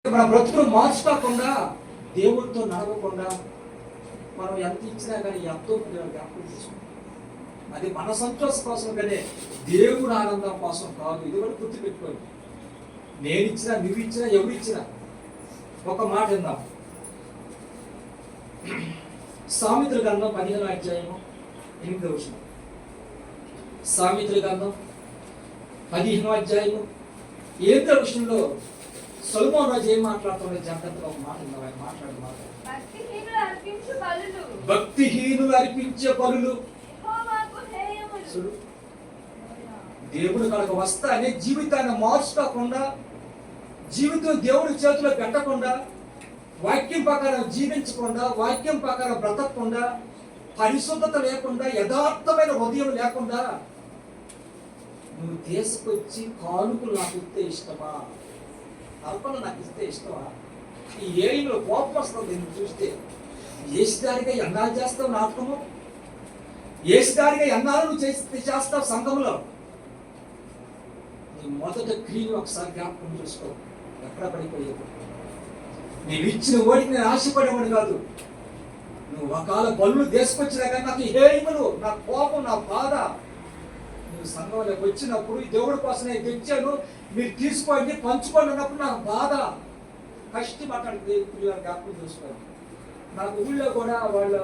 మన బ్రతుకులు మార్చుకోకుండా, దేవుడితో నడవకుండా మనం ఎంత ఇచ్చినా కానీ ఎంతో జ్ఞాపకం చేసుకుంటాం. అది మన సంతోషం కోసం కానీ దేవుడు ఆనందం కోసం కాదు. ఇది కూడా గుర్తుపెట్టుకోండి. నేను ఇచ్చినా, నువ్వు ఇచ్చినా, ఎవరు ఇచ్చినా ఒక మాట విందాం. సామెతల గ్రంథం 15వ అధ్యాయము 8వ వచనం. సామెతల గ్రంథం 15వ అధ్యాయము 8వ వచనంలో సొలొమోను రాజు ఏం మాట్లాడుతున్నాడు? జాగ్రత్తగా ఒక మాట విందాం. ఆయన మాట్లాడే మాట, భక్తిహీనులు అర్పించే బలులు దేవుడు కనుక వస్తానే జీవితాన్ని మార్చుకోకుండా, జీవితం దేవుడి చేతిలో పెట్టకుండా, వాక్యం ప్రకారం జీవించకుండా, వాక్యం ప్రకారం బ్రతకకుండా, పరిశుద్ధత లేకుండా, యథార్థమైన హృదయం లేకుండా నువ్వు తీసుకొచ్చి కానుకలు నాకు ఇస్తే ఇష్టమా, అర్పణ నాకు ఇస్తే ఇష్టమా? ఈ ఏళ్ళలో కోపం వస్తుంది నేను చూస్తే. ఏసుదారిగా ఎన్నాళ్ళు చేస్తావు నాటకము? ఏసుదారిగా ఎన్నాళ్ళు నువ్వు చేస్తావు సంఘంలో? నీ మొదట క్రియను ఒకసారి జ్ఞాపకం చేసుకో. ఎక్కడ పడిపోయావు? నీవు ఇచ్చిన ఓడికి నేను ఆశపడేవాడు కాదు. నువ్వు ఒకవేళ బళ్ళు తీసుకొచ్చినా కానీ నాకు హేయములు, నా కోపం, నా బాధ. నువ్వు సంఘంలోకి వచ్చినప్పుడు దేవుడి కోసం నేను తెచ్చాను, మీరు తీసుకోండి, పంచుకోండి అన్నప్పుడు నాకు బాధ, కష్టపడ్డాడు. పిల్లలు జ్ఞాపకం చేసుకోండి. నాకు ఊళ్ళో కూడా వాళ్ళు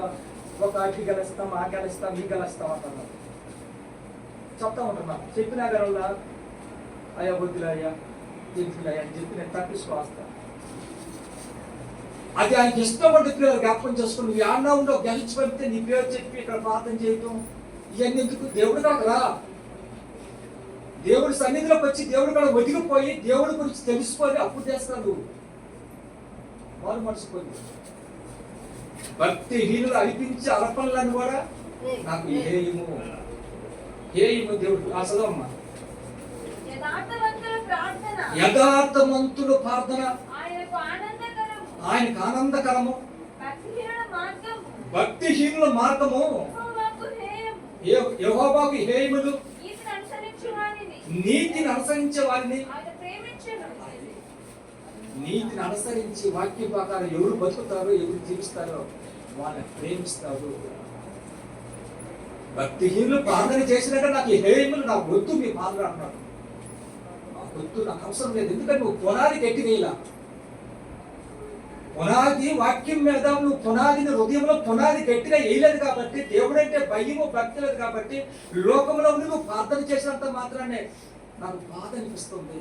ఒక అడ్డి గెలుస్తాం, ఆ గెలుస్తాం, ఈ గెలుస్తాం అంటున్నారు. చెప్తా ఉంటున్నా. చెప్పిన గెలవలా అయ్యా వద్దులే అయ్యా, తెలుసులయ్యా అని చెప్పి నేను తప్పించుకోవస్తా. అది ఆయనకి ఇష్టపడ్డ పిల్లలు జ్ఞాపకం చేసుకుని నువ్వు ఏమన్నా ఉండవు గెలిచి పంపితే నీ పేరు చెప్పి ఇక్కడ ప్రార్థన చేయటం ఇవన్నీ ఎందుకు? దేవుడు కాకరా, దేవుడి సన్నిధిలోకి వచ్చి దేవుడు కూడా ఒదిగిపోయి దేవుడి గురించి తెలుసుకొని అప్పుడు చేస్తాను. వారు మనసుకొని భక్తిహీనులు అనిపించే అర్పణలను కూడా నాకు హేయము, హేయము దేవుడు. ఆ చదవమ్మా. యథార్థవంతుల ప్రార్థన ఆయనకు ఆనందకరము, భక్తిహీనుల మార్గము యెహోవాకు హేయములు, నీతిని అనుసరించే వారిని. నీతిని అనుసరించి వాక్య ప్రకారం ఎవరు బతుకుతారో, ఎవరు జీవిస్తారో వాళ్ళని ప్రేమిస్తాడు. భక్తిహీనులు ప్రార్థన చేసినాక నాకు హేయములు, నాకు వద్దు మీ ప్రార్థన అంటున్నాడు. నాకు వద్దు, నాకు అవసరం లేదు. ఎందుకంటే నువ్వు పునాది గట్టి వేయాల. పునాది వాక్యం మీద నువ్వు పునాదిని హృదయంలో పునాది గట్టిగా వేయలేదు కాబట్టి, దేవుడంటే భయము భక్తి లేదు కాబట్టి, లోకంలో నువ్వు ప్రార్థన చేసినంత మాత్రాన్ని నాకు బాధ అనిపిస్తుంది.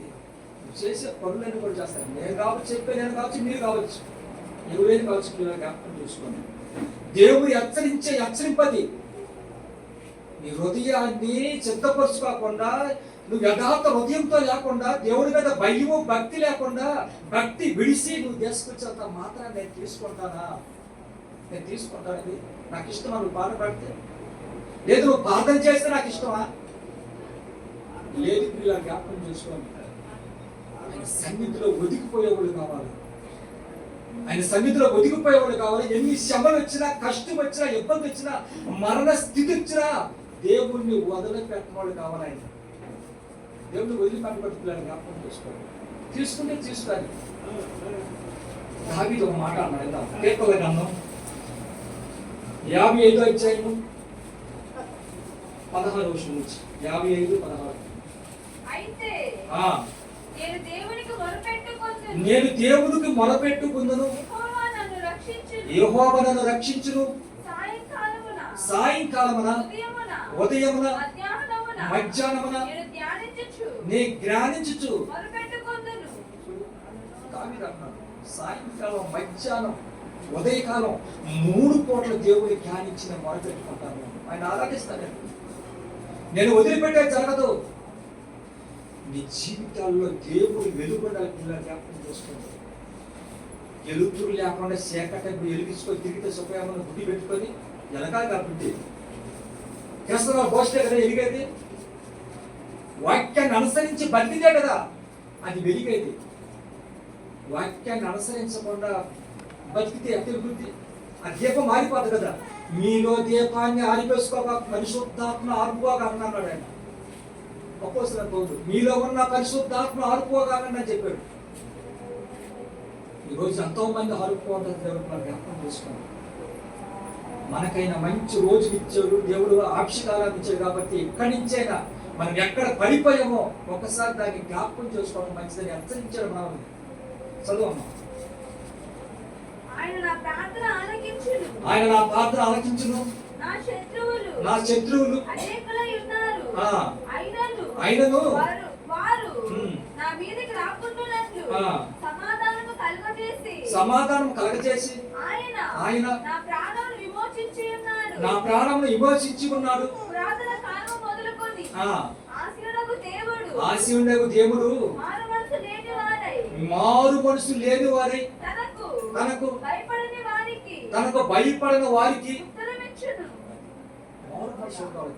నువ్వు చేసే పనులన్నీ కూడా చేస్తాను. నేను కావచ్చు, చెప్పే నేను కావచ్చు, మీరు కావచ్చు, ఎవరైనా కావచ్చు. పిల్లలు జ్ఞాపకం చూసుకోండి. దేవుడు హెచ్చరింపది నీ హృదయాన్ని సిద్ధపరుచుకోకుండా, నువ్వు యథార్థ హృదయంతో లేకుండా, దేవుడి మీద భయము భక్తి లేకుండా, భక్తి విడిసి నువ్వు తీసుకొచ్చేంత మాత్రం నేను తీసుకుంటానా? నేను తీసుకుంటానది నాకు ఇష్టమా? నువ్వు బాధపడితే లేదు, నువ్వు ప్రార్థన చేస్తే నాకు ఇష్టమా? లేదు. పిల్లలు జ్ఞాపకం చేసుకోండి. ఆయన సన్నిధిలో ఒదిగిపోయేవాళ్ళు కావాలి. ఆయన సన్నిధిలో ఒదిగిపోయేవాళ్ళు కావాలి. ఎన్ని శ్రమలు వచ్చినా, కష్టం వచ్చినా, ఇబ్బంది వచ్చినా, మరణ స్థితి వచ్చినా దేవుణ్ణి వదిలిపెట్టిన వాళ్ళు కావాలి. ఆయన దేవుడిని వదిలిపెట్టబడుతున్నాను. జ్ఞాపకం చేసుకోండి. తీసుకుంటే తీసుకోవాలి. దావీదు ఒక మాట అన్నాడు. కీర్తనల గ్రంథం 55వ అధ్యాయము 16వ వచనం నుంచి 55:16. నేను దేవునికి మొరపెట్టుకుందును, యెహోవా నన్ను రక్షించును. సాయంకాలమున, ఉదయమున, మధ్యాహ్నమున నీ జ్ఞానించుచు. సాయంకాలం, మధ్యాహ్నం, ఉదయకాలం 3 పూట్ల దేవుని జ్ఞానించిన మొరపెట్టుకుంటాను. ఆయన ఆరాధిస్తాను. నేను వదిలిపెట్టే జరగదు. నీ జీవితాల్లో దేవుడు వెలుగుండాలి. పిల్లలు జ్ఞాపకం చేసుకోండి. ఎలుతురు లేకుండా చీకటి వెలిగించుకొని తిరిగితే సుఖయామని గుడి పెట్టుకొని వెనకాల కాబట్టి క్రైస్తవ భోజనే కదా వెలిగేది. వాక్యాన్ని అనుసరించి బతికితే కదా అది వెలిగేది. వాక్యాన్ని అనుసరించకుండా బతికితే అతివృద్ధి ఆ దీపం ఆరిపోదు కదా. మీలో దీపాన్ని ఆరిపేసుకోక పరిశుద్ధాత్మ ఆర్పుగా అన్నాడు ఆయన. అపోస్తలుల పౌలు మీలో ఉన్న పరిశుద్ధాత్మ ఆర్పుగా అని చెప్పాడు. ఈరోజు ఎంతో మంది ఆడుకోవడం దేవుడు మనం జ్ఞాపకం చేసుకోండి. మనకైనా మంచి రోజు ఇచ్చాడు దేవుడు, ఆక్షకాలాన్ని ఇచ్చాడు కాబట్టి ఇక్కడి నుంచైనా మనం ఎక్కడ పడిపోయామో ఒకసారి దాన్ని జ్ఞాపకం చేసుకోవడం మంచిదని హెచ్చరించాడు. మనం చదువమ్మా. ఆయన నా ప్రార్థన ఆలకించును. నా శత్రువులు ఆయనను సమాధానం కలగజేసి ఆయన నా ప్రాణమును విమోచించి ఉన్నాడు. ఆశీనుడగు దేవుడు మారు మనసు లేని వారై తనకు భయపడని వారికి మారు మనసు ఉండాలి.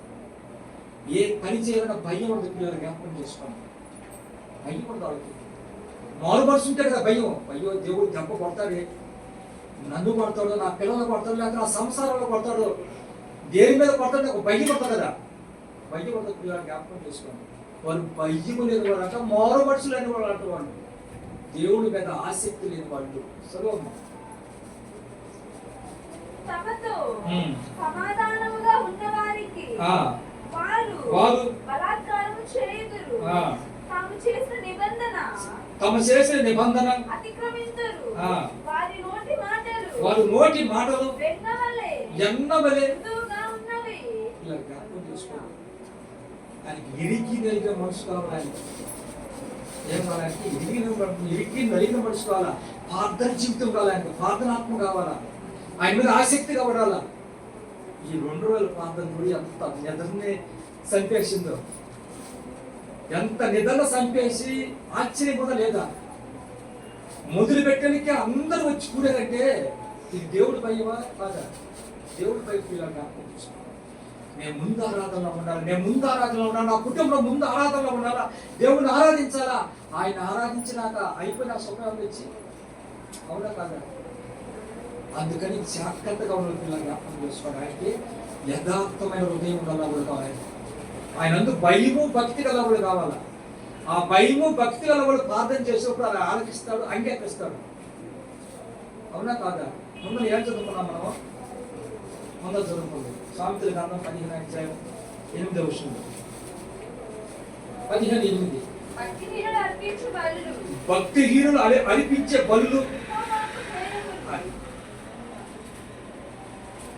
ఏ పని చేయాలన్నా భయం ఉండదు. పిల్లలు జ్ఞాపకం చేసుకోండి. భయం ఉండాలి. మారు మనసు ఉంటే కదా భయం. అయ్యో దేవుడు దెబ్బ కొడతాడే, నన్ను కొడతాడు, నా పిల్లలు కొడతాడు, లేకపోతే నా సంసారంలో కొడతాడు, దేని మీద కొడతాడు, నాకు భయం కొడతాడు కదా. భయం కొడతాడు. పిల్లలు జ్ఞాపకం చేసుకోండి. వాళ్ళు భయం లేని వాడు అంట, మారు మనసు లేని వాళ్ళు అంట, వాళ్ళు దేవుడి మీద ఆసక్తి లేని వాళ్ళు. సర్వమ్మ సమాధానముగా ఉన్నవారికి వారు బలాత్కారము చేయుదురు. తాము చేసిన నిబంధన అతిక్రమింతురు. వారి నోటి మాటలు ఎన్నవలే ఉన్నవి. ఇలా జ్ఞాపకం చేసుకోండి. ఆయనకి ఇరికి నలిగిన మనసు కావాలి. ఏం కావాలంటే ఇరికి నలిగిన మనసు కావాలా. ప్రార్థన జీవితం కావాలి. ఆయనకు ప్రార్థనాత్మ కావాలా. ఆయన మీద ఆసక్తి కావడాలా. ఈ 2 రోజుల ప్రార్థన కూడా ఎంత నిద్రనే చంపేసిందో, ఎంత నిద్ర చంపేసి ఆశ్చర్యపోదా లేదా. మొదలు పెట్టడానికి అందరూ వచ్చి కూడారంటే ఇది దేవుడి భయమా కాదా? దేవుడి భయం. నేను ముందు ఆరాధనలో ఉండాలి, నా కుటుంబం ముందు ఆరాధనలో ఉండాలా, దేవుడిని ఆరాధించాలా. ఆయన ఆరాధించినాక అయిపోయిన సమయం వచ్చి అవునా కాదా? అందుకని జాగ్రత్తగా ఉన్న పిల్లలు జ్ఞాపకం చేసుకోండి. ఆయనకి యథార్థమైన హృదయం గల కూడా కావాలి. ఆయన అందుకు భయము భక్తి గల కూడా కావాలా. ఆ భయము భక్తి గల కూడా ప్రార్థన చేసేప్పుడు అలా ఆలకిస్తాడు, అంగీకరిస్తాడు. అవునా కాదా? ముందు ఏం చదువుకున్నాం మనం? ముందు చదువుకుంది సామెతల గ్రంథం 15:8 15:8. భక్తిహీనులు అర్పించే బలులు.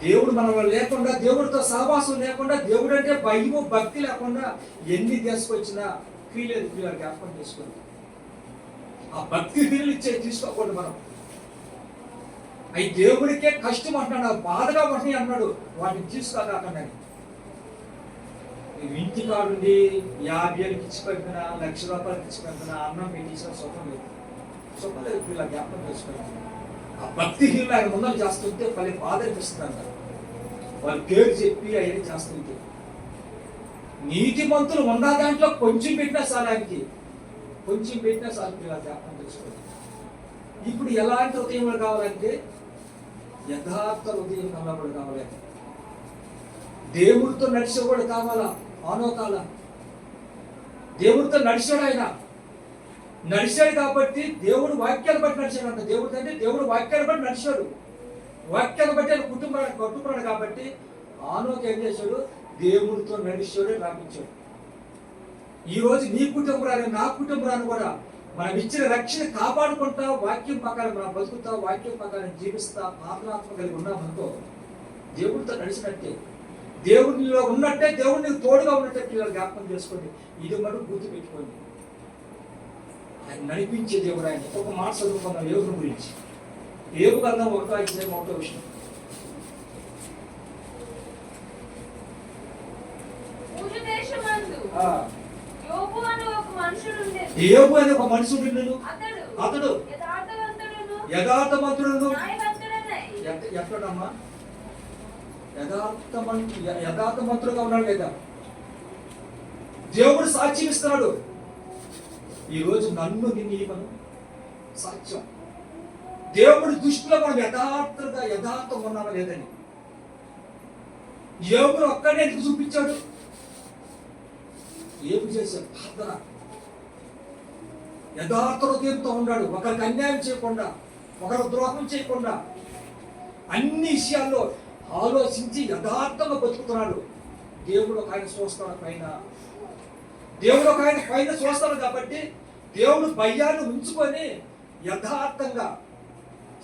దేవుడు మనలో లేకుండా, దేవుడితో సహవాసం లేకుండా, దేవుడు అంటే భయము భక్తి లేకుండా ఎన్ని తీసుకొచ్చినా క్రియలేదు. క్రియలు జ్ఞాపకం చేసుకోండి. ఆ భక్తి క్రియలు తీసుకోకూడదు మనం. అవి దేవుడికే కష్టం అంటున్నాడు, బాధగా పట్టి అన్నాడు. వాటిని తీసుకోకాకండి. ఇంటి కాడుండి 50,000 ఇచ్చి పంపినా, ₹1,00,000 ఇచ్చి పంపినా అన్నం పెట్టేసిన సుఖం లేదు. సుఖం లేదు. ఇలా జ్ఞాపకం చేసుకోండి. ఆ భక్తిహీనులు ఆయన ముందర చేస్తుంటే పలు బాధ అనిపిస్తుంది అంట. వాళ్ళు పేరు చెప్పి అవన్నీ చేస్తుంటే, నీతి మంతులు ఉన్న దాంట్లో కొంచెం పెట్టినా చాలు. ఆయనకి కొంచెం పెట్టినా చాలు. ఇలా జ్ఞాపకం చేసుకోండి. ఇప్పుడు ఎలాంటి హృదయంలో కావాలంటే యథార్థ హృదయం కన్నప్పుడు కావాలి. దేవుడితో నడిచేవాడు కావాలా. ఆనోకాల దేవుడితో నడిచాడు. ఆయన నడిచాడు కాబట్టి దేవుడు వాక్యాలు బట్టి నడిచాడు అంట. దేవుడు అంటే దేవుడు వాక్యాలు బట్టి నడిచాడు. వాక్యాలు బట్టి ఆయన కుటుంబానికి కట్టుకున్నాడు కాబట్టి ఆనోకు ఏం చేశాడు? దేవుడితో నడిచాడు, రాపించాడు. ఈరోజు నీ కుటుంబరాన్ని, నా కుటుంబరాన్ని కూడా మనం ఇచ్చిన రక్షణ కాపాడుకుంటా, వాక్యం ప్రకారం మనం బతుకుతా, వాక్యం ప్రకారం జీవిస్తా, ప్రార్థనాత్మ కలిగి ఉన్నామనుకో దేవుడితో నడిచినట్టే, దేవుడిలో ఉన్నట్టే, దేవుడిని తోడుగా ఉన్నట్టే. పిల్లలు జ్ఞాపకం చేసుకోండి. ఇది మనం గుర్తు పెట్టుకోండి. ఆయన నడిపించే దేవుడు. ఆయన ఒక మాట చదువుకున్నాం యోగుల గురించి. యోగు గ్రంథం 1:1 విషయం. యోగు అనే ఒక మనుషుడు, అతడు యథార్థవంతుడును. ఎక్కడమ్మా యథార్థవంతుడుగా ఉన్నాడు లేదా? దేవుడు సాక్ష్యం ఇస్తున్నాడు. ఈరోజు నన్ను నిన్ను సాక్ష్యం. దేవుడి దృష్టిలో మనం యథార్థంగా ఉన్నామా లేదని యోగుడు ఒక్కడే ఎందుకు చూపించాడు? ఏం చేశాడు? ప్రార్థన. యథార్థ హృదయంతో ఉన్నాడు. ఒకరికి అన్యాయం చేయకుండా, ఒకరు ద్రోహం చేయకుండా అన్ని విషయాల్లో ఆలోచించి యథార్థంగా బతుకుతున్నాడు. దేవుడు ఒక ఆయన చూస్తాడు పైన, దేవుడు ఒక ఆయన పైన చూస్తాడు కాబట్టి దేవుడు భయాన్ని ఉంచుకొని యథార్థంగా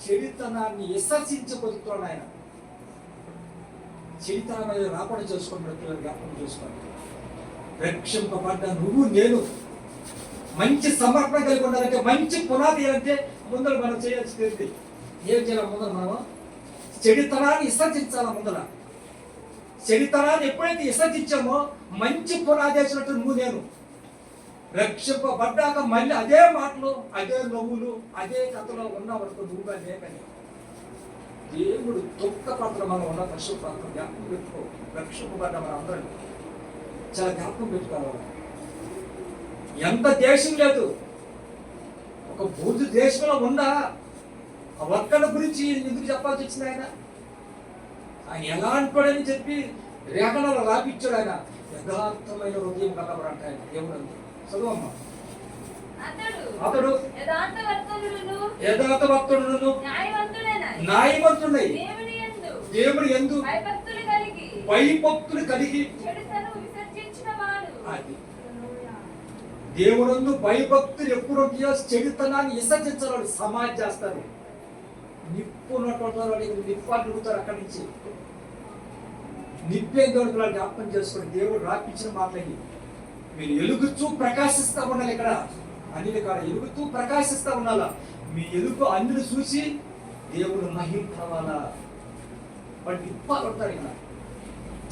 చెడుతనాన్ని విసర్జించి బతుకుతున్నాడు. ఆయన చెడుతనం అనేది రాకుండా చేసుకున్నాడు. పిల్లలు జ్ఞాపకం చేసుకోండి. రక్షింపబడ్డ నువ్వు నేను మంచి సమర్పణ కలిగి ఉండాలంటే, మంచి పునాది అంటే ముందర మనం చేయాల్సింది ఏం చేయాలి? ముందర మనం చెడుతనాన్ని విసర్జించాల. ముందర చెడుతనాన్ని ఎప్పుడైతే విసర్జించామో మంచి పునాది వేసినట్టు నువ్వు నేను రక్షింపబడ్డాక మళ్ళీ అదే మాటలు, అదే నవ్వులు, అదే కథలో ఉన్న వరకు నువ్వు లేకని దేవుడు దుఃఖపత్రం మనం ఉన్న పరిశుభ్రతం జ్ఞాపకం పెట్టుకో. రక్షింపబడ్డ మన అందరం చాలా జ్ఞాపకం పెట్టుకోవాలి. ఎంత దేశం లేదు, ఒక బూర్జు దేశంలో ఉన్నా ఆ ఒక్కడి గురించి ఎందుకు చెప్పాల్సి వచ్చింది? ఆయన ఎలాంటి చెప్పి రేఖనాలు రాపిచ్చాడు. ఆయన యథార్థమైన హృదయం కలవరంట ఆయన దేవుడు అంతే. చదువమ్మా. అతడు యథార్థవంతుడును న్యాయవంతుడై దేవుడి యందు భయభక్తులు కలిగి అది దేవుడు భయభక్తులు ఎప్పుడు చెడుతనాన్ని విసర్జించాలి. సమాజ్ చేస్తారు, నిప్పు ఉన్నటువంటి నిప్పు అడుగుతారు. అక్కడి నుంచి నిప్పే దేవుడు జ్ఞాపకం చేసుకుని దేవుడు రాపించిన మాటలకి మీరు ఎలుగుతూ ప్రకాశిస్తా ఉండాలి. ఇక్కడ అన్నిటి కాడ ఎలుగుతూ ప్రకాశిస్తా ఉండాలా. మీ ఎలుగు అన్నిని చూసి దేవుడు మహిమ కావాలా. వాడు నిప్పాలు ఉంటారు. ఇక్కడ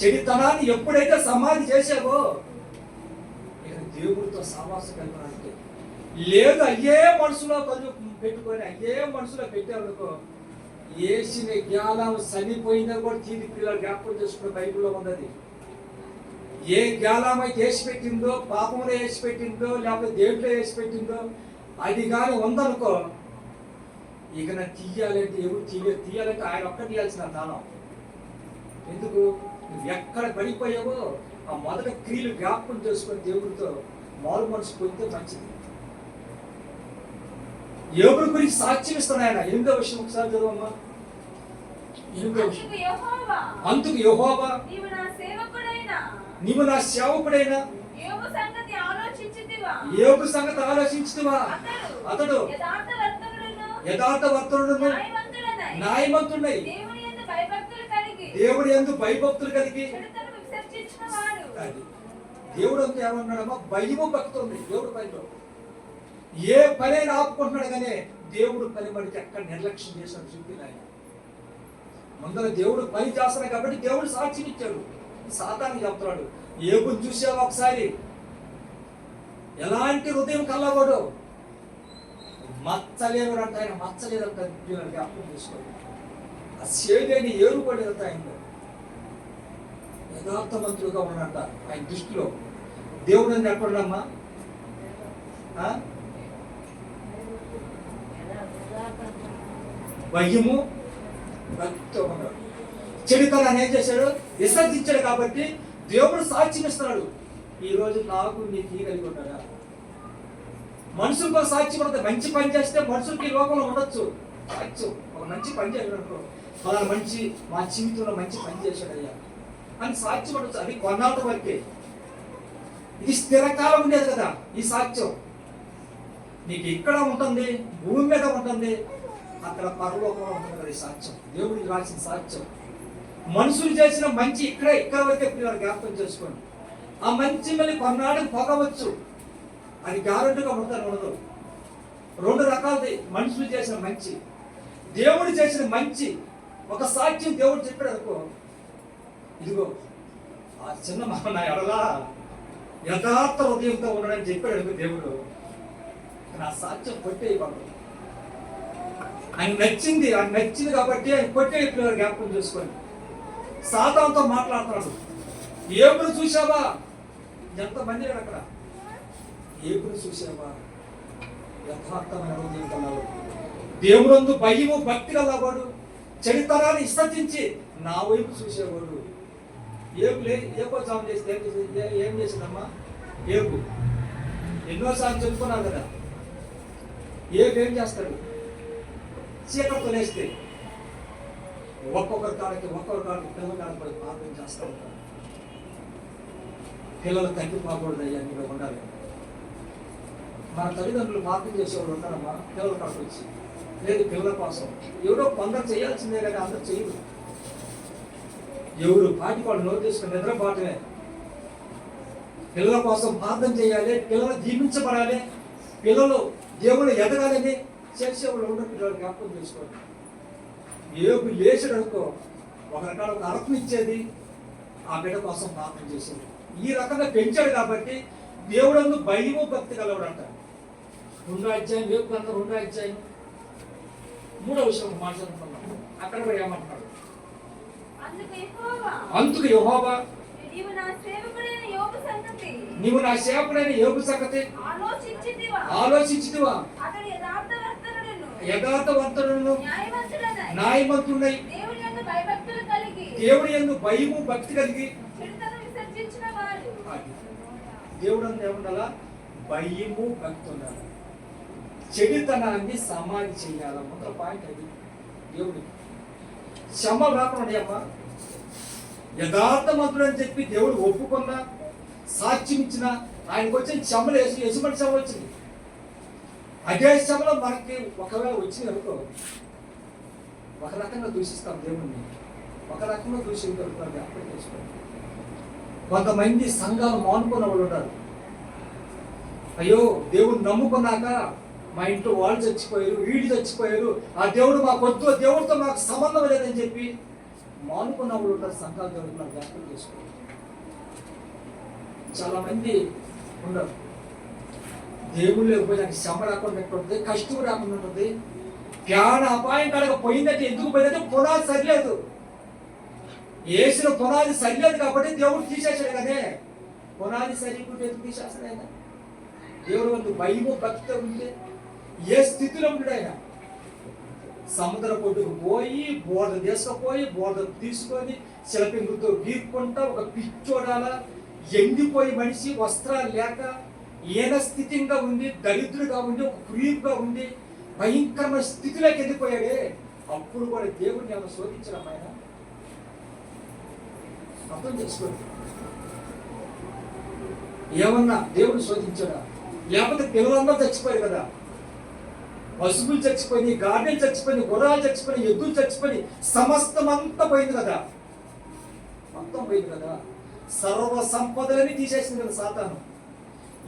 చెడుతనాన్ని ఎప్పుడైతే సమాధి చేసావో ఇక దేవుడితో సహవాసం కలపాలంటే లేదు. అయ్యే మనసులో పెట్టుకొని అయ్యే మనసులో పెట్టారనుకో, వేసిన జ్ఞానం చనిపోయినా కూడా తీరి పిల్లలు జ్ఞాపకం చేసుకున్న బైబిల్లో ఉన్నది. ఏ జ్ఞానం అయితే వేసి పెట్టిందో, పాపంలో వేసి పెట్టిందో, లేకపోతే దేవుడిలో వేసి పెట్టిందో అది కానీ ఉందనుకో, ఇక నాకు తీయాలంటే ఎవరు తీయాలంటే ఆయన ఒక్క తీయాల్సిన దానం. ఎందుకు? నువ్వు ఎక్కడ పడిపోయావో ఆ మొదటి క్రియలు జ్ఞాపకం చేసుకొని దేవుడితో మారు మనసు పొందితే మంచిది. యోగుల గురించి సాక్ష్యం ఇస్తాను ఆయన. 8వ విషయం ఒకసారి చదవమ్మా. 8వ విషయం. అందుకు యెహోవా నీవు నా సేవకుడైన యోగు సంగతి ఆలోచించుతివా? అతడు యథార్థవంతుడును న్యాయవంతుడై దేవుడి యందు భయభక్తులు కలిగి. దేవుడు అంతా ఏమన్నాడమ్మా? భయము భక్తి ఉంది దేవుడు పనిలో. ఏ పనైనా ఆపుకుంటున్నాడు కానీ దేవుడు పని పడితే ఎక్కడ నిర్లక్ష్యం చేశాడు చూపింది ఆయన. ముందర దేవుడు పని చేస్తున్నాడు కాబట్టి దేవుడు సాక్ష్యం ఇచ్చాడు. సాతానికి చెప్తున్నాడు, ఏబుని చూసావా ఒకసారి? ఎలాంటి హృదయం కల్లవాడు, మచ్చలేరు అంట ఆయన. మచ్చలేదంట జ్ఞాపకం చేసుకోండి. ఆ సేదని ఏరుపడేదంట ఆయన. యథార్థవంతులుగా ఉన్నంట ఆయన దృష్టిలో. దేవుడు అని ఎక్కడమ్మా? భయము భక్తితో ఉన్నాడు. చెడుతనాన్ని ఏం చేశాడు? విసర్జించాడు. కాబట్టి దేవుడు సాక్ష్యం ఇస్తున్నాడు. ఈ రోజు నాకు నీకు కలిగి ఉన్నాడా? మనుషులకు సాక్ష్యం పడుతుంది. మంచి పని చేస్తే మనుషులకి ఈ లోకంలో ఉండొచ్చు సాక్ష్యం. ఒక మంచి పని చేశాడు, ఫలానా మంచి మా జీవితంలో మంచి పని చేశాడు అయ్యా అని సాక్ష్యం పడవచ్చు. అది కొన్నాళ్ళ వరకే. ఇది స్థిరకాలం ఉండేది కదా ఈ సాక్ష్యం. నీకు ఇక్కడ ఉంటుంది, భూమి మీద ఉంటుంది, అక్కడ పరలోకంలో ఉంటుంది కదా ఈ సాక్ష్యం. దేవుడికి రాసిన సాక్ష్యం. మనుషులు చేసిన మంచి ఇక్కడ వరకే పిల్లలు జ్ఞాపకం చేసుకోండి. ఆ మంచి మళ్ళీ కొన్నాళ్ళకి పొగవచ్చు, అది గ్యారెంటీగా ఉంటారు. ఉండదు. 2 రకాలది మనుషులు చేసిన మంచి, దేవుడు చేసిన మంచి. ఒక సాక్ష్యం దేవుడు చెప్పాడు అనుకో, ఇదిగో ఆ చిన్న నా ఎడలా యథార్థ హృదయంతో ఉన్నాడని చెప్పాడు అనుకో దేవుడు, నా సాక్ష్యం కొట్టేయబడదు. ఆయన నచ్చింది, ఆయన నచ్చింది కాబట్టి ఆయన కొట్టే పిల్లలు జ్ఞాపకం చేసుకోండి. సాతానుతో మాట్లాడుతున్నాడు. ఏబును చూసావా? ఎంతమంది అక్కడ ఏబును చూసావా? యథార్థమైన హృదయం కలవాడు, దేవుడందు భయము భక్తి కలవాడు, చెడుతనాన్ని విసర్జించి నా వైపు చూసేవాడు. ఏబు సాగు చేస్తే ఏం చేసిందమ్మా? ఏబు ఎన్నోసార్లు చెప్పుకున్నారు కదా. ఏం చేస్తాడు? చీకటి తొలేస్తే ఒక్కొక్కరి కాడికి పిల్లల కాడికి పోయి ప్రార్థన చేస్తూ ఉంటారు. పిల్లలు తగ్గిపోకూడదు అయ్యా, మీరు ఉండాలి. మన తల్లిదండ్రులు ప్రార్థన చేసేవాళ్ళు ఉన్నారమ్మా, పిల్లల కాడికి వచ్చి లేదు పిల్లల కోసం ఎవరో కొందరు చేయాల్సిందే కానీ అందరూ చేయరు. ఎవరు పాటి వాళ్ళు నోరు తీసుకుని నిద్రపోవటమే. పిల్లల కోసం ప్రార్థన చేయాలి, పిల్లలు దీవించబడాలి, పిల్లలు దేవుడు ఎదగాలని చేసేవాళ్ళు ఉండరు. పిల్లలు జ్ఞాపకం చేసుకోండి. ఏపు లేచాడు అనుకో, ఒక రకాల ఒక అర్థం ఇచ్చేది, ఆ బిడ్డ కోసం ప్రార్థన చేసేది. ఈ రకంగా పెంచాడు కాబట్టి దేవుడు భయము భక్తి కలవడు అంటారు. 2వ అధ్యాయం యోబు గ్రంథం 2వ అధ్యాయం 3వ విషయం మాట్లాడుతున్నాం. అక్కడ కూడా ఏమంటున్నాడు? అందుకు యెహోవా నీవు నా సేవకుడైన యోబు సంగతి ఆలోచించితివా? యథార్థవంతుడును న్యాయవంతుడై దేవుని యందు భయము భక్తి కలిగి దేవుడు అందు ఏముండాలా? భయము భక్తి ఉండాలి. చెడుతనాన్ని సమాధి చేయాల. మొదటి పాయింట్ అది. దేవుడికి శ్రమ రాకుండా అమ్మా, యథార్థవంతుడు అని చెప్పి దేవుడు ఒప్పుకున్నా, సాక్ష్యం ఇచ్చిన ఆయనకు వచ్చిన శ్రమలు ఎసుమంటి శ్రమ వచ్చింది. అదే శ్రమలో మనకి ఒకవేళ వచ్చింది అనుకో, ఒక రకంగా దూషిస్తాం దేవుణ్ణి, ఒక రకంగా దూషించగలుగుతాం. అప్పుడు చేసుకోండి. కొంతమంది సంఘాలు మానుకున్న వాళ్ళు ఉన్నారు. అయ్యో దేవుడు నమ్ముకున్నాక మా ఇంట్లో వాళ్ళు చచ్చిపోయారు, వీళ్ళు చచ్చిపోయారు, ఆ దేవుడు మాకు వద్దు, దేవుడితో మాకు సంబంధం లేదని చెప్పి మానుకున్న వాళ్ళు ఉంటారు. సంఘాలు జరుగుతున్నారు. జ్ఞాపకం చేసుకోండి. చాలా మంది ఉండరు. దేవుళ్ళు లేకపోతే శ్రమ రాకుండా ఉంటుంది, కష్టం రాకుండా ఉంటుంది. ప్రాణ అపాయం కనుక పోయిందంటే ఎందుకు పోయిందంటే పునాది సరిలేదు. వేసిన పునాది సరిలేదు కాబట్టి దేవుడు తీసేసాడు కదే. పునాది సరికుంటే ఎందుకు తీసేస్తాడు ఆయన? దేవుడు వంతు భయము భక్తి ఉంటే ఏ స్థితిలో ఉంటాడు ఆయన? సముద్ర పొడ్డుకు పోయి బోర్డు తీసుకుపోయి బోర్డు తీసుకొని శిలపింగుతో గీక్కుంటా ఒక పిచ్చోడాల ఎండిపోయి మనిషి వస్త్రాలు లేక ఈయన స్థితిగా ఉండి, దరిద్రుడిగా ఉండి, ఒక కురీపుగా ఉండి భయంకరమైన స్థితిలోకి వెళ్ళిపోయాడే. అప్పుడు కూడా దేవుడిని ఏమైనా శోధించడం ఆయన? అర్థం చేసుకోండి. ఏమన్నా దేవుడు శోధించడా? లేకపోతే పిల్లలందరూ చచ్చిపోయారు కదా, పశువులు చచ్చిపోయినాయి, గాడిదలు చచ్చిపోయినాయి, గుర్రాలు చచ్చిపోయినాయి, ఎద్దులు చచ్చిపోయినాయి, సమస్తం అంతా పోయింది కదా, మొత్తం పోయింది కదా. సర్వ సంపదలని తీసేసింది కదా సాతాను.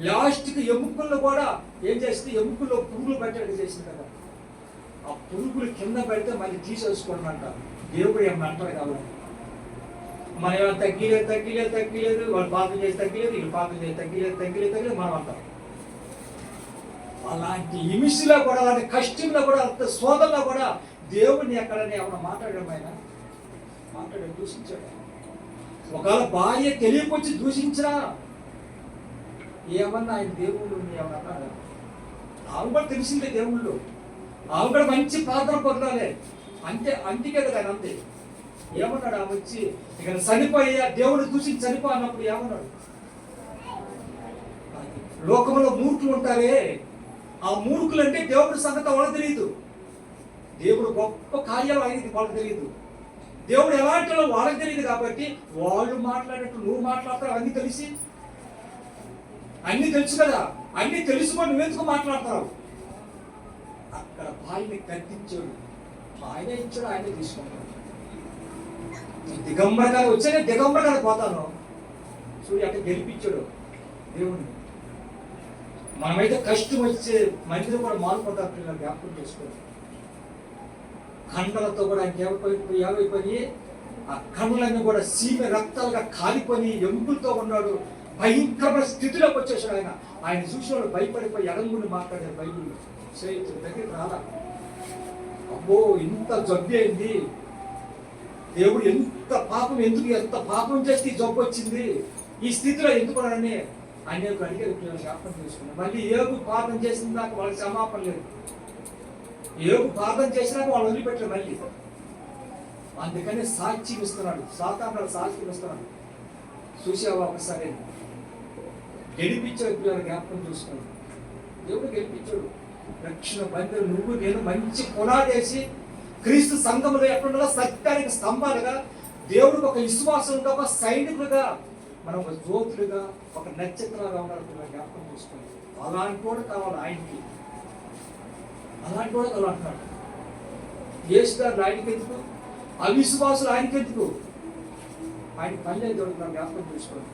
లాస్ట్కి ఎముకల్లో కూడా ఏం చేసింది? ఎముకల్లో పురుగులు పెట్టేది చేసింది కదా. ఆ పురుగులు కింద పెడితే మళ్ళీ తీసేసుకోండి అంట. దేవుడు ఏమన్నా అంటారు కాబట్టి మన ఏమైనా తగ్గిలేదు, వాళ్ళు పాపం చేసి తగ్గిలేదు, వీళ్ళు పాపం చేసి తగ్గిలేదు మనం అంటాం. అలాంటి హింసలో కూడా, అలాంటి కష్టంలో కూడా, అంత శోధనలో కూడా దేవుడిని ఎక్కడనే ఏమన్నా మాట్లాడడం ఆయన? మాట్లాడాడు, దూషించాడు. ఒకవేళ భార్య తెలియకొచ్చి దూషించరా ఏమన్నా ఆయన దేవుళ్ళు ఏమన్నా అన్నాడు? ఆమె కూడా తెలిసిందే దేవుళ్ళు, ఆమె కూడా మంచి ప్రార్థన పొందాలి అంతే. అందుకే కదా ఆయన అంతే. ఏమన్నాడు? ఆమె వచ్చి ఇక చనిపోయా, దేవుడు దూషించి చనిపో అన్నప్పుడు ఏమన్నాడు? లోకంలో మూర్ఖులు ఉంటారే, ఆ మూర్ఖులు అంటే దేవుడి సంగతి వాళ్ళకి తెలియదు. దేవుడు గొప్ప కార్యాలు అనేది వాళ్ళకి తెలియదు. దేవుడు ఎలాంటి వాళ్ళకి తెలియదు కాబట్టి వాళ్ళు మాట్లాడేట్టు నువ్వు మాట్లాడతావు. అన్ని తెలుసు కదా, అన్ని తెలుసుకొని నువ్వెందుకు మాట్లాడతావు? అక్కడ భార్యని కత్తించాడు, ఆయనే ఇచ్చాడు, ఆయనే తీసుకుంటాడు. దిగంబరగా వచ్చానే దిగంబరగా పోతాను చూడు, అట్లా గెలిపించాడు దేవుడిని. మనమైతే కష్టం వచ్చే మందిలో కూడా మారిపోతారు. పిల్లలు జ్ఞాపకం చేసుకోండి. కండలతో కూడా ఆయనకి ఏమైపోయి ఆ కండలన్నీ కూడా సీమ రక్తాలుగా కాలిపోయి ఎముకలతో ఉన్నాడు. భయంకరమైన స్థితిలోకి వచ్చేసాడు ఆయన. ఆయన చూసినవాడు భయపడిపోయి ఎడంగుని మాట్లాడారు. బైబిల్లో స్నేహితుల దగ్గరికి రాలా. అబ్బో ఇంత జబ్బు అయింది, దేవుడు ఎంత పాపం చేస్తే ఈ జబ్బు వచ్చింది, ఈ స్థితిలో ఎందుకు అని అనేక అడిగారు. జ్ఞాపకం చేసుకున్నాను. మళ్ళీ ఏగు పాపం చేసిన దాకా వాళ్ళకి క్షమాపణ లేదు. ఏగు పాపం చేసినాక వాళ్ళు వదిలిపెట్టారు మళ్ళీ. అందుకని సాక్షి ఇస్తున్నాడు, సాతాను సాక్షి ఇస్తున్నాడు. చూసావా ఒకసారి? గెలిపించాడు. జ్ఞాపకం చూసుకున్నాడు. దేవుడు గెలిపించాడు. రక్షణ బంధువులు నువ్వు నేను మంచి పునాదేసి క్రీస్తు సంఘములో ఎక్కడున్నా సత్యానికి స్తంభాలుగా దేవుడికి ఒక విశ్వాసంగా ఒక సైనికులుగా మనం ఒక జ్యోతులుగా ఒక నక్షత్రాలుగా ఉండాలి. జ్ఞాపకం చేసుకోండి. అలాంటి కూడా కావాలి ఆయనకి, అలాంటి కూడా కావాలంటున్నాడు. యేసుగారు ఆయనకి ఎందుకు, అవిశ్వాసులు ఆయనకి ఎందుకు? ఆయన పల్లె దొరుకుతున్నారు. జ్ఞాపకం చేసుకోండి.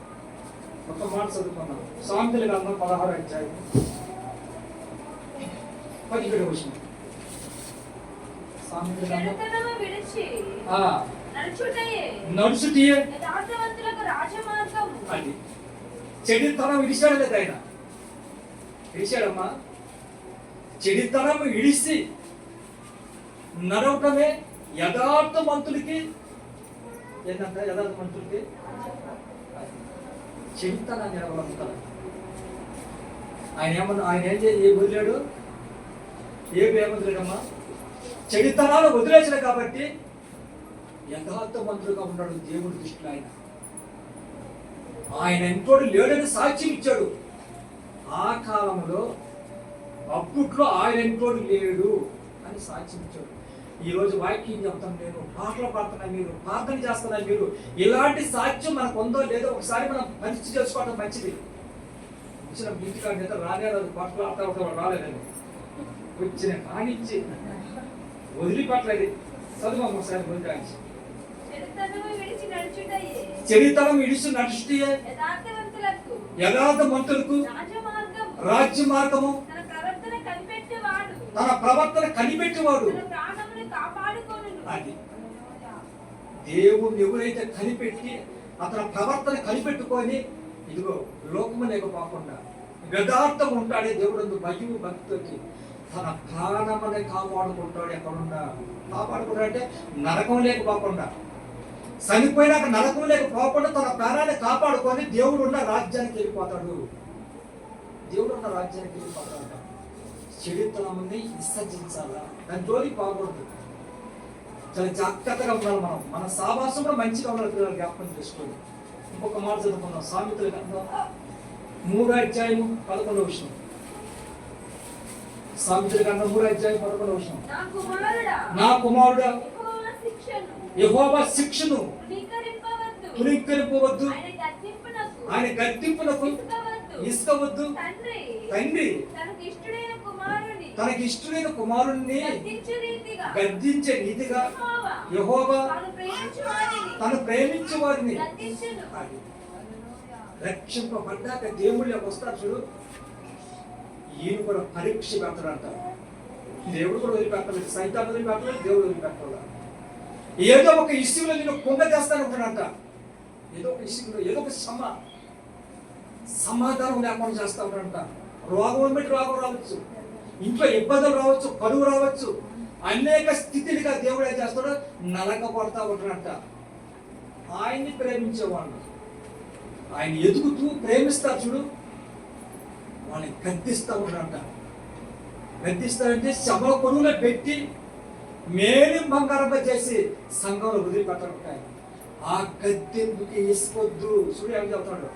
ఒక మాట చదువుకున్నాం. సామెతల గ్రంథం 16వ అధ్యాయం 17వ వచనం. సామెతల గ్రంథం చెడుతనము విడిచి నడుచుటియే యథార్థవంతులకు రాజమార్గము. అది చెడుతనం విడిచాడు లేదా ఆయన? విడిచాడమ్మా. చెడుతనం విడిచి నడవటమే యథార్థవంతులకి ఏంటంట? యథార్థవంతులకి చెడుతనాన్ని నడవగలుగుతారు. ఆయన ఏమన్నా, ఆయన ఏం వదిలాడు? ఏం వదిలేడమ్మా? చెడుతనాలు వదిలేసాడు కాబట్టి యథార్థవంతుడుగా ఉన్నాడు దేవుడి దృష్టిలో. ఆయన ఎంతోడు లేడని సాక్ష్యం ఇచ్చాడు. ఆ కాలంలో అప్పట్లో ఆయన ఎంతోడు లేడు అని సాక్ష్యం ఇచ్చాడు. ఈరోజు వాక్యం చెప్తాను నేను, పాటలు పాడుతున్నా మీరు, ప్రార్థన చేస్తున్నా మీరు, ఇలాంటి సాక్ష్యం మనకు ఉందో లేదో ఒకసారి మనం పరిస్థితి చేసుకోవడం మంచిది. వచ్చిన ఇంటికాడ నిద్ర రాలేదు, పాటలు ఆడతా రాలేదండి. వచ్చిన కానిచ్చి వదిలిపట్లేదు. చదువు ఒకసారి వదిలించి చెడుతనం విడిచి నడుచుటే యథార్థవంతులకు రాజ్య మార్గము. తన ప్రవర్తన కనిపెట్టేవాడు. అది దేవుణ్ణి ఎవరైతే కనిపెట్టి అతని ప్రవర్తన కనిపెట్టుకొని ఇదిగో లోకము లేకపోకుండా యథార్థం ఉంటాడే దేవుడు భయము భక్తికి తన ప్రాణమని కాపాడుకుంటాడు. ఎక్కడున్నా కాపాడుకుంటా అంటే నరకం లేకపోకుండా, చనిపోయినాక నరకం లేకపోకుండా తన ప్రాణాన్ని కాపాడుకొని దేవుడు ఉన్న రాజ్యానికి వెళ్ళిపోతాడు. దేవుడు ఉన్న రాజ్యానికి వెళ్ళిపోతాడు. చెడుతనాన్ని విసర్జించాలా, దాని జోలికి పోకూడదు. చాలా జాగ్రత్తగా ఉండాలి. మన సావాసం కూడా మంచిగా ఉండాలి. పిల్లలు జ్ఞాపకం చేసుకోండి. ఇంకొక మాట చదువుకున్నాం. సామెతల గ్రంథం 3వ అధ్యాయం 11వ వచనం. సామెతల గ్రంథం 3వ అధ్యాయం 11వ వచనం. నా కుమారుడా యెహోవా శిక్షను తుణీకరింపవద్దు, ఆయన గద్దింపునకు ఇష్టవద్దు. తండ్రి తనకి ఇష్టమైన కుమారుణ్ణి గద్దించే రీతిగా యెహోవా తను ప్రేమించే వారిని. రక్షింపబడ్డాక దేవుళ్ళకి వస్తారు చూడు, ఈయన కూడా పరీక్ష పెడతాడంట. దేవుడు కూడా వదిలిపెట్టలేదు, సైతాన్ని వదిలిపెట్టలేదు, దేవుడు వదిలిపెట్టాల. ఏదో ఒక ఇష్యూలో నేను కొంగ చేస్తానంటాడంట. ఏదో ఒక ఇష్యూలో ఏదో ఒక సమాధానం లేకుండా చేస్తా ఉంటాడంట. రోగం బట్టి రోగం రావచ్చు, ఇంట్లో ఇబ్బందులు రావచ్చు, కరువు రావచ్చు, అనేక స్థితిలుగా దేవుడు ఏం చేస్తాడో నలగబడతా ఉంటాడంట. ఆయన్ని ప్రేమించేవాళ్ళు ఆయన ఎదుగుతూ ప్రేమిస్తారు చూడు, వాళ్ళని గద్దిస్తూ ఉంటాడంట. గద్దిస్తారంటే శమల కొనువులో పెట్టి మేలు బంగారంగా చేసి సంఘంలో వదిలిపెట్టాలి. ఆ గద్దెందుకు ఇసుకొద్దు. సూర్య ఏం చెప్తాడు?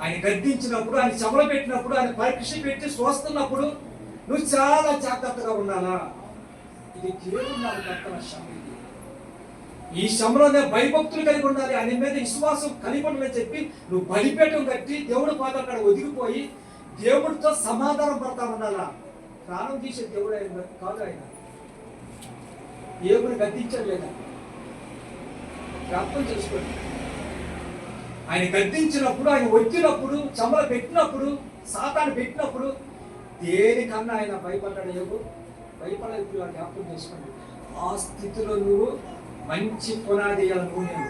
ఆయన గద్దించినప్పుడు, ఆయన శమల పెట్టినప్పుడు, ఆయన పరీక్ష పెట్టి చూస్తున్నప్పుడు నువ్వు చాలా జాగ్రత్తగా ఉండాలా. ఇది దేవుడు నాకు కట్టిన శ్రమ. ఈ శ్రమలోనే భయభక్తులు కలిగి ఉండాలి. ఆయన మీద విశ్వాసం కలిగి ఉండాలని చెప్పి నువ్వు బలిపేటం కట్టి దేవుడు పాత్ర అక్కడ ఒదిగిపోయి దేవుడితో సమాధానం పడతా ఉండాలా. ప్రాణం తీసే దేవుడు ఆయన కాదు. ఆయన దేవుని గద్దించాడు లేదా? జ్ఞాపకం చేసుకోండి. ఆయన గద్దించినప్పుడు, ఆయన వచ్చినప్పుడు, చమల పెట్టినప్పుడు, సాతాను పెట్టినప్పుడు దేనికన్నా ఆయన భయపడ్డాడు. ఏవో భయపడలేదు. జ్ఞాపకం చేసుకోండి. ఆ స్థితిలో నువ్వు మంచి పునాది వేయాలి. నువ్వు నేను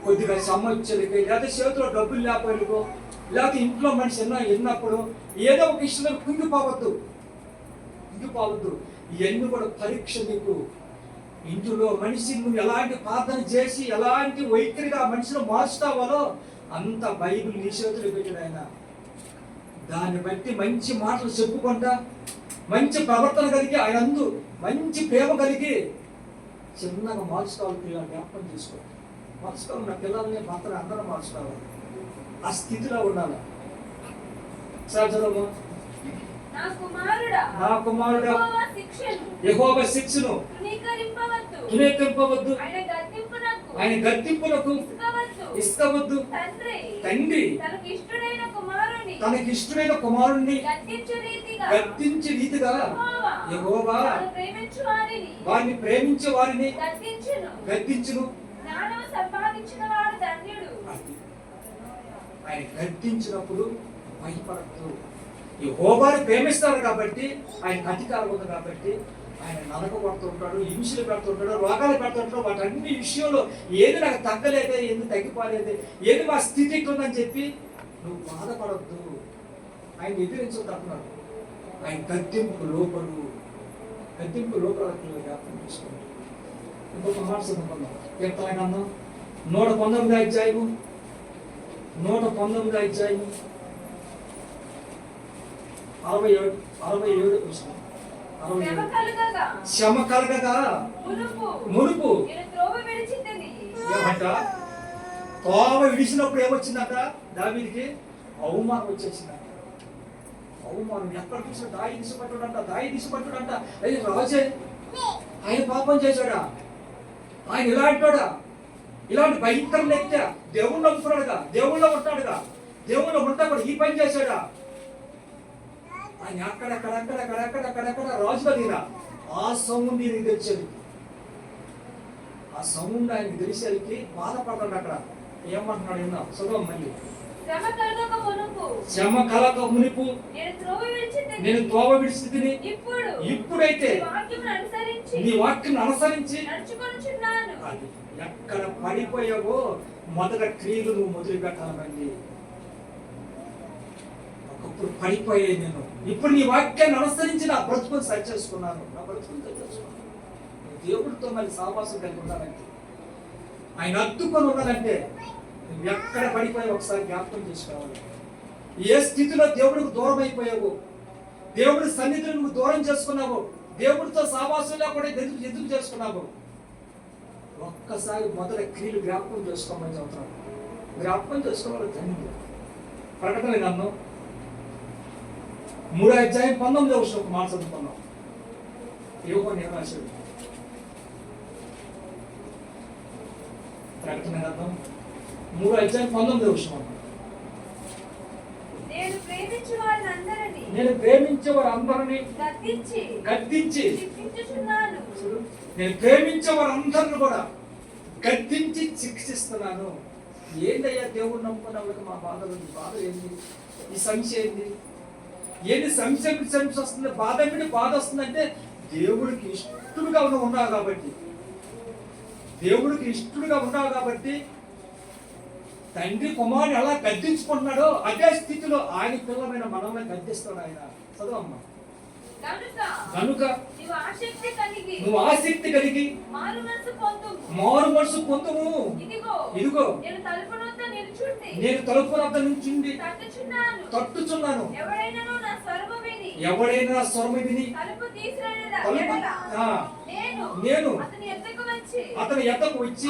కొద్దిగా సమస్యలకి, లేదా చేతిలో డబ్బులు లేకపోయినకో, లేకపోతే ఇంట్లో మనిషి ఎన్నప్పుడు ఏదో ఒక ఇష్టంలో కుంగిపోవద్దు. ఇవన్నీ కూడా పరీక్ష. నీకు ఇంట్లో మనిషి నువ్వు ఎలాంటి ప్రార్థన చేసి ఎలాంటి వైఖరిగా మనిషిలో మార్చుతావాలో అంత బైబిల్ నీ చేతులు పెట్టాడు ఆయన. దాన్ని బట్టి మంచి మాటలు చెప్పుకుంటా, మంచి ప్రవర్తన కలిగి, ఆయన అందు మంచి ప్రేమ కలిగి చిన్నగా మార్చుకోవాలి. పిల్లలు జ్ఞాపకం చేసుకోవాలి. మార్చుకోవాలి. నా పిల్లల్ని మాత్రం అందరం మార్చుకోవాలి. ఆ స్థితిలో ఉండాలి. సహజము నా కుమారుడా నా కుమారుడా యెహోవా శిక్షను యెహోవా శిక్షను తృణీకరింపవద్దు. తునీకరింపవద్దు. ఆయన గద్దింపులకు ఇష్టవద్దు. తండ్రి తనకి ఇష్టమైన కుమారుణ్ణి గద్దించే రీతిగా యెహోవా వారిని ప్రేమించే వారిని గద్దించును. జ్ఞానము సంపాదించిన వాడు ధన్యుడు. ఆయన గద్దించినప్పుడు భయపడద్దు. యెహోవాను ప్రేమిస్తారు కాబట్టి ఆయన అధికారం ఉంది కాబట్టి ఆయన నరక పడుతుంటాడు, హింసలు పెడుతుంటాడు, రోగాలు పెడుతుంటాడు. వాటన్ని విషయంలో ఏది నాకు తగ్గలేదే, ఏది తగ్గిపోలేదే, ఏది మా స్థితి ఇట్లుందని చెప్పి నువ్వు బాధపడద్దు. ఆయన ఎదిరించు తప్పున్నాడు. ఆయన గద్దింపు లోపలు జ్ఞాపకం చేసుకోండి. ఇంకొక మాట చదువుకుందాం. కీర్తన 119 అధ్యాయము 119 అధ్యాయము 67 వచనం. శ్రమ కలగగా మునుపు ఏమంట తోవ విడిచినప్పుడు ఏమొచ్చిందట దావీదుకి? అవమానం వచ్చేసిందట. అవమానం ఎక్కడ చూసిన దాయి దిశపట్టుడంట. అది రాజే ఆయన పాపం చేశాడా? ఆయన ఇలాంటోడా? ఇలాంటి భయంకరం లెక్క దేవుళ్ళు నమ్ముకున్నాడుగా, దేవుళ్ళో ఉంటాడుగా, దేవుళ్ళో ఉంటా కూడా ఈ పని చేశాడా? ఆయన అక్కడక్కడ రాజుగా దిగిన ఆ సౌండ్ ఈయనకి తెలిసేది. ఆ సౌండ్ ఆయనకి తెలిసేది బాధపడ్డాడు. అక్కడ ఏమంటున్నాడు విన్నా చదవం మళ్ళీ. శ్రమ కలక మునుపు నేను త్రోవ విడిచి తిని ఇప్పుడైతే నీ వాక్యం అనుసరించి అది ఎక్కడ పడిపోయావో మొదట క్రియలు నువ్వు మొదలు పెట్టాలండి. ఒకప్పుడు పడిపోయాయి నేను, ఇప్పుడు నీ వాక్యాన్ని అనుసరించి నా బ్రతుకుని సరి చేసుకున్నాను. దేవుడితో మళ్ళీ సావాసం కలిగి ఉండాలంటే, ఆయన అద్దుకొని ఉండాలంటే నువ్వు ఎక్కడ పడిపోయావు ఒకసారి జ్ఞాపకం చేసుకోవాలి. ఏ స్థితిలో దేవుడికి దూరం అయిపోయావు, దేవుడి సన్నిధిని నువ్వు దూరం చేసుకున్నావు, దేవుడితో సావాసం లేకుండా ఎదురు చేసుకున్నావు. ఒక్కసారి మొదట క్రియలు జ్ఞాపకం చేసుకోమని చెబుతున్నాను. జ్ఞాపకం చేసుకోవాలి. తండ్రి ప్రకటన గ్రంథం 3వ అధ్యాయం 19వ వచనం ఒక మాట చదువుకున్నాం. యోహాను రాశాడు. ప్రకటన గ్రంథం 3వ అధ్యాయం 19వ వచనం. నేను ప్రేమించే వారందరినీ గద్దించి నేను ప్రేమించే వారందరిని కూడా గద్దించి శిక్షిస్తున్నాను. ఏందయ్యా దేవుడు నమ్ముకున్న వాళ్ళకి మా బాధలు? బాధ ఏంది? ఈ సమస్య ఏంది? ఏది సమస్య వస్తుంది? బాధ ఏమిటి? బాధ వస్తుందంటే దేవుడికి ఇష్టడుగా ఉన్నావు కాబట్టి, దేవుడికి ఇష్టడుగా ఉన్నావు కాబట్టి తండ్రి కుమారుని ఎలా గద్దించుకుంటున్నాడో అదే స్థితిలో ఆయన పిల్లమైన మనల్ని గద్దిస్తాడు ఆయన. చదవమ్మా. కనుక నువ్వు ఆసక్తి కలిగి మారు మనసు పొందుము. ఇదిగో నేను తలుపు వద్ద నుంచుండి తట్టుచున్నాను. ఎవడైనా నా స్వరము విని నేను అతని ఎద్దకు వచ్చి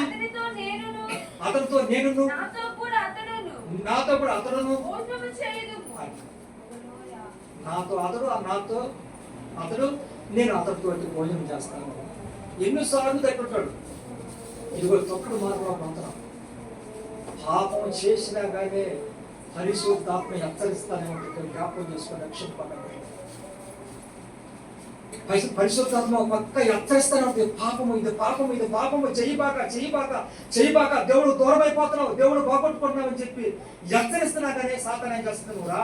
అతనితో నేను నాతో కూడా అతడును నాతో అతడు నేను అతడితో భోజనం చేస్తాను. ఎన్నిసార్లు తగ్గుతాడు. ఇదిగో తొక్కడు మార్గం మంత్రం. పాపం చేసినా కానీ పరిశుద్ధాత్మ హెచ్చరిస్తానే ఉంటుంది. జ్ఞాపకం చేసుకొని రక్షింపబడి పరిశుద్ధాత్మ పక్క హెచ్చరిస్తానే ఉంటుంది. ఇది పాపము చేయబాక దేవుడు దూరం అయిపోతున్నావు, దేవుడు బాగొట్టుకుంటున్నావు అని చెప్పి హెచ్చరిస్తున్నా కానీ సాతాను ఏం చేస్తుంది? నువ్వు రా,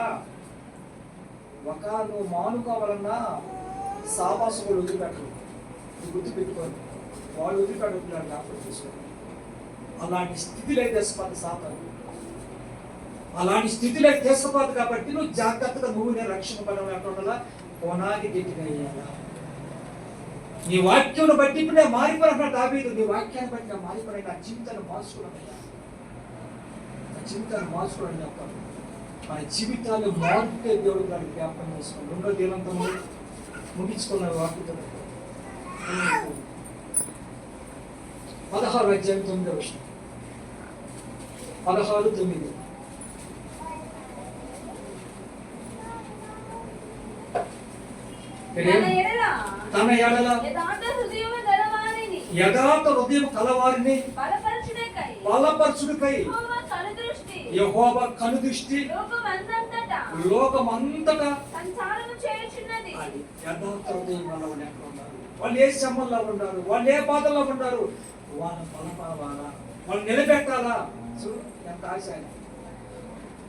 నువ్వు మానుకోవాలన్నా సావాసు కూడా వదిలిపెట్టరు. నువ్వు గుర్తు పెట్టుకోండి, వాళ్ళు వదిలిపెట్టుకున్నాడు. జ్ఞాపకం చేసుకోండి. అలాంటి స్థితిలో తీసుకుపోతుంది సాతాను. అలాంటి స్థితిలో తీసుకుపోతుంది కాబట్టి నువ్వు జాగ్రత్తగా నేను రక్షణ పడడం లేకుండా పునాది గట్టిగా వేయాలా. నీ వాక్యం బట్టి ఇప్పుడు నేను మారిపోయినా దావీదు, నీ వాక్యాన్ని బట్టి నేను మారిపోయినా నా జీవితాన్ని మార్చుకోవడం, చెప్తాను. మన జీవితాలు మారితే దేవుడు గారి జ్ఞాపకం చేసుకోండి. 2వ దినంతము ముగించుకున్న వాక్యంతో 16వ అధ్యాయం 9వ వచనం. 16:9. తన ఎడల యథార్థ హృదయము గలవారిని యథార్థ హృదయం కలవారిని బలపరచుడుకై యెహోవా కనుదృష్టి లోకమంతటా సంచారము చేయుచున్నది. అది యథార్థ హృదయం వల్ల వాళ్ళు ఎక్కడ ఉన్నారు, వాళ్ళు ఏ శ్రమల్లో ఉన్నారు, వాళ్ళు ఏ బాధల్లో ఉన్నారు, వాళ్ళని బలపరవాలా, వాళ్ళు నిలబెట్టాలా. చూడు ఎంత ఆశ ఆయన.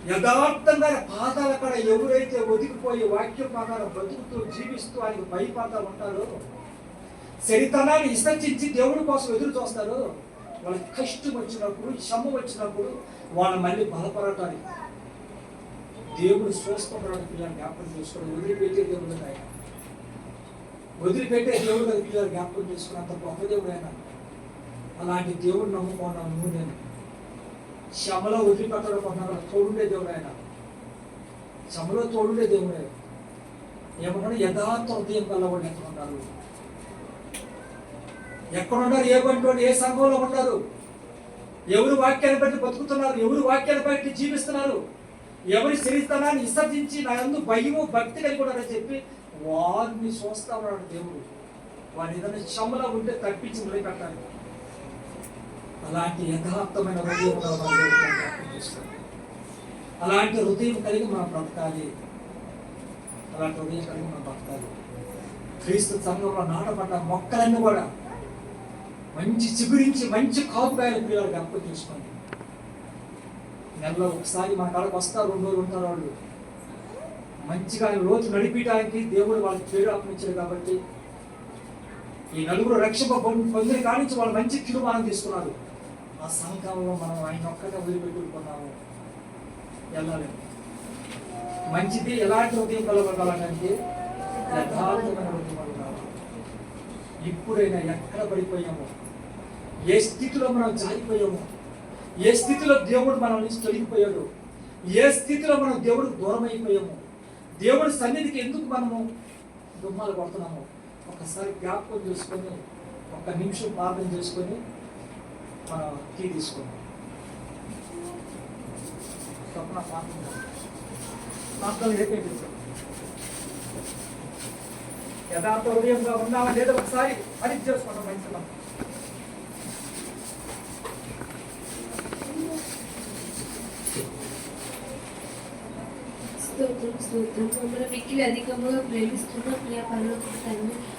యథార్థంగా పాదాల కాడ ఎవరైతే ఒదిగిపోయి వాక్యం ప్రకారం బ్రతుకుతూ జీవిస్తూ ఆయనకు భయపడతా ఉంటారో, శరీరాన్ని విసర్జించి దేవుడి కోసం ఎదురు చూస్తారు, వాళ్ళకి కష్టం వచ్చినప్పుడు శ్రమ వచ్చినప్పుడు వాళ్ళని మళ్ళీ బలపడటానికి దేవుడు చూసుకుంటాడు. పిల్లలు జ్ఞాపకం చేసుకోవడం వదిలిపెట్టే దేవుడు ఆయన, వదిలిపెట్టే దేవుడు కదా పిల్లలు జ్ఞాపకం చేసుకుని అంత గొప్ప దేవుడు ఆయన. అలాంటి దేవుడు నమ్ముకున్నాను నువ్వు నేను. శ్రమలో వదిలిపెట్టడం కొన్నాడు తోడుండే దేవుడు ఆయన, శ్రమలో తోడుండే దేవుడే. ఏమన్నాడు? యథార్థ హృదయం వల్ల వాళ్ళు ఎక్కడ ఉన్నారు, ఎక్కడున్నారు, ఏ బంటి ఏ సంఘంలో ఉన్నారు, ఎవరు వాక్యాన్ని బట్టి బతుకుతున్నారు, ఎవరు వాక్యాన్ని బట్టి జీవిస్తున్నారు, ఎవరి శరీరాన్ని విసర్జించి నా యందు భయము భక్తి కలిగి ఉన్నారని చెప్పి వారిని చూస్తా ఉన్నాడు దేవుడు. వారి ఏదైనా శ్రమలో ఉంటే తప్పించి మొదలుపెట్టాలి. అలాంటి యథార్థమైన హృదయం అలాంటి హృదయం కలిగి మనం బ్రతకాలి. అలాంటి హృదయం కలిగి మనం బ్రతకాలి. క్రీస్తు సంఘంలో నాటపడ్డ మొక్కలన్నీ కూడా మంచి చిగురించి మంచి కాపుకాయల పిల్లలు జ్ఞాపకం చేసుకోండి. నెలలో ఒకసారి మన కాడకు వస్తారు, 2 రోజులు ఉంటారు. వాళ్ళు మంచిగా రోజు నడిపించడానికి దేవుడు వాళ్ళకి పేరు ఆత్మించారు కాబట్టి ఈ నలుగురు రక్షణ పొందిన కానించి వాళ్ళు మంచి తీర్మానం తీసుకున్నారు. ఆ సంఘంలో మనం ఆయన ఒక్కటే వదిలిపెట్టుకున్నాము, వెళ్ళాలి. మంచిది ఎలాంటి హృదయం కలగలంటే యథార్థమైన హృదయం కలగాలి. ఇప్పుడైనా ఎక్కడ పడిపోయామో, ఏ స్థితిలో మనం జారిపోయామో, ఏ స్థితిలో దేవుడు మన నుంచి తొలగిపోయాడు, ఏ స్థితిలో మనం దేవుడికి దూరం అయిపోయాము, దేవుడి సన్నిధికి ఎందుకు మనము దుమ్మాలు కొడుతున్నాము, ఒకసారి జ్ఞాపకం చేసుకొని 1 నిమిషం ప్రార్థన చేసుకొని మనం టీ తీసుకుందాం. తప్పన ప్రార్థన ఏపీ యథార్థ హృదయంగా ఉన్నామా లేదా ఒకసారి పరీక్ష చేసుకుంటాం. మంచిగా స్తోత్రం స్తోత్రం. మమ్మల్ని మిక్కిలి అధికముగా ప్రేమిస్తున్న ప్రియ పరలోకపు తండ్రి,